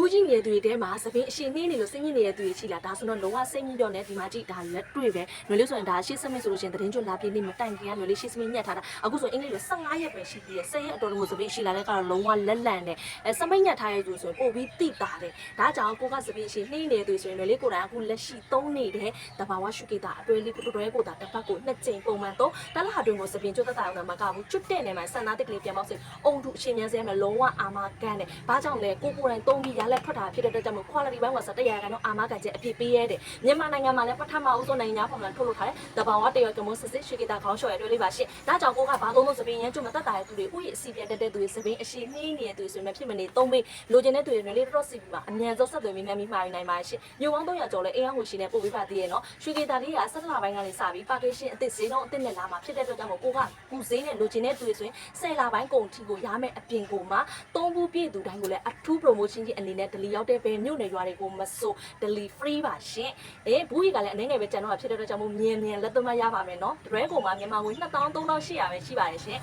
ကူးကြီးနေတဲ့တွေထဲမှာသပင်းအရှင်နှင်းနေလို့စိတ်ညစ်နေတဲ့တွေရှိလားဒါဆိုတော့လောကစိတ်ညစ်တော့ねဒီမှာကြည့်ဒါလက်တွေ့ပဲຫນွေလေးဆိုရင်ဒါရှေ့စမစ်ဆိုလို့ရှင်သတင်းကျွတ်လာပြည့်နေမတိုင်ခင်ကຫນွေလေးရှေ့စမစ်ညက်ထားတာအခုဆိုအင်္ဂလိပ်လို15ရက်ပဲရှိသေးတယ်10ရက်အတော်တော်သပင်းရှိလာတဲ့ကတော့လုံးဝလက်လန့်တယ်စမိတ်ညက်ထားရဲ့သူဆိုရင်ပို့ပြီးတိတာတယ်ဒါကြောင့်ကိုကသပင်းအရှင်နှင်းနေတဲ့တွေဆိုရင်ຫນွေလေးကိုယ်တိုင်အခုလက်ရှိသုံးနေတဲ့တဘာဝရှုကိတာအတွဲလေးတော်တော်ကိုတာတစ်ပတ်ကို2ကြိမ်ပုံမှန်တော့တလဟာတွင်ကိုသပင်းကျွတ်တတ်တာအောင်မကဘူးကျွတ်တဲ့နေမှာစံသားတစ်ကလေးပြန်ပေါက်စေအုံထုအရှင်မြန်စဲမှာလုံးဝအာမကန်တယ်ဘာကြောင့်လဲကိုကိုယ်တိုင်သုံးပြီးရလက်ထွက်တာဖြစ်တဲ့အတွက်ကြောင့်မို့ quality ဘိုင်းကစတဲ့ရကတော့အာမခံချက်အပြည့်ပေးရတယ်မြန်မာနိုင်ငံမှာလည်းပထမအဦးဆုံးနိုင်ငံပေါ်မှာထုတ်လုပ်ထားတဲ့တဘာဝတရကမုန်းစစ်စစ်ရှိကိတာခေါင်းလျှော်ရတွေ့လေးပါရှင့်ဒါကြောင့်ကိုကဘာသုံးလို့သပင်းရမ်းကျွတ်မတတ်တာတဲ့သူတွေဥယျာဉ်အစီပြန်တက်တဲ့သူတွေသပင်းအရှိနှီးနေတဲ့သူတွေဆိုရင်ဖြစ်မနေသုံးပေးလိုချင်တဲ့သူတွေလေးတော့စီပြီးပါအမြန်ဆုံးဆက်သွယ်ပြီးမှမှာယူနိုင်ပါရှင့်မြို့ပေါင်း300ကျော်လဲအေးအောင်ကိုရှင်နဲ့ပို့ပေးပါသေးရဲ့နော်ရွှေကိတာလေးက17လပိုင်းကနေစပြီး packaging အသစ်ဈေးနှုန်းအသစ်နဲ့လာမှာဖြစ်တဲ့အတွက်ကြောင့်မို့ကိုကကူဈေးနဲ့လိုချင်တဲ့သူတွေဆိုရင်10လပိုင်းကုန်ထီကိုရမယ်အပြင်ကိုမှ3ခုပြည့်သူတိုင်းကိုလည်းအထူး promotion ကြီးအနေနဲ့ deli ရောက်တဲ့ပဲမြို့နယ်ရွာတွေကိုမဆို deli free ပါရှင်ဘူးကြီးကလည်းအနေငယ်ပဲကျန်တော့ဖြစ်တဲ့အတွက်ကြောင့်မို့မြင်လက်သွင်းမရပါမယ်နော်တရဲကိုမှမြန်မာငွေ2300ပဲရှိပါတယ်ရှင်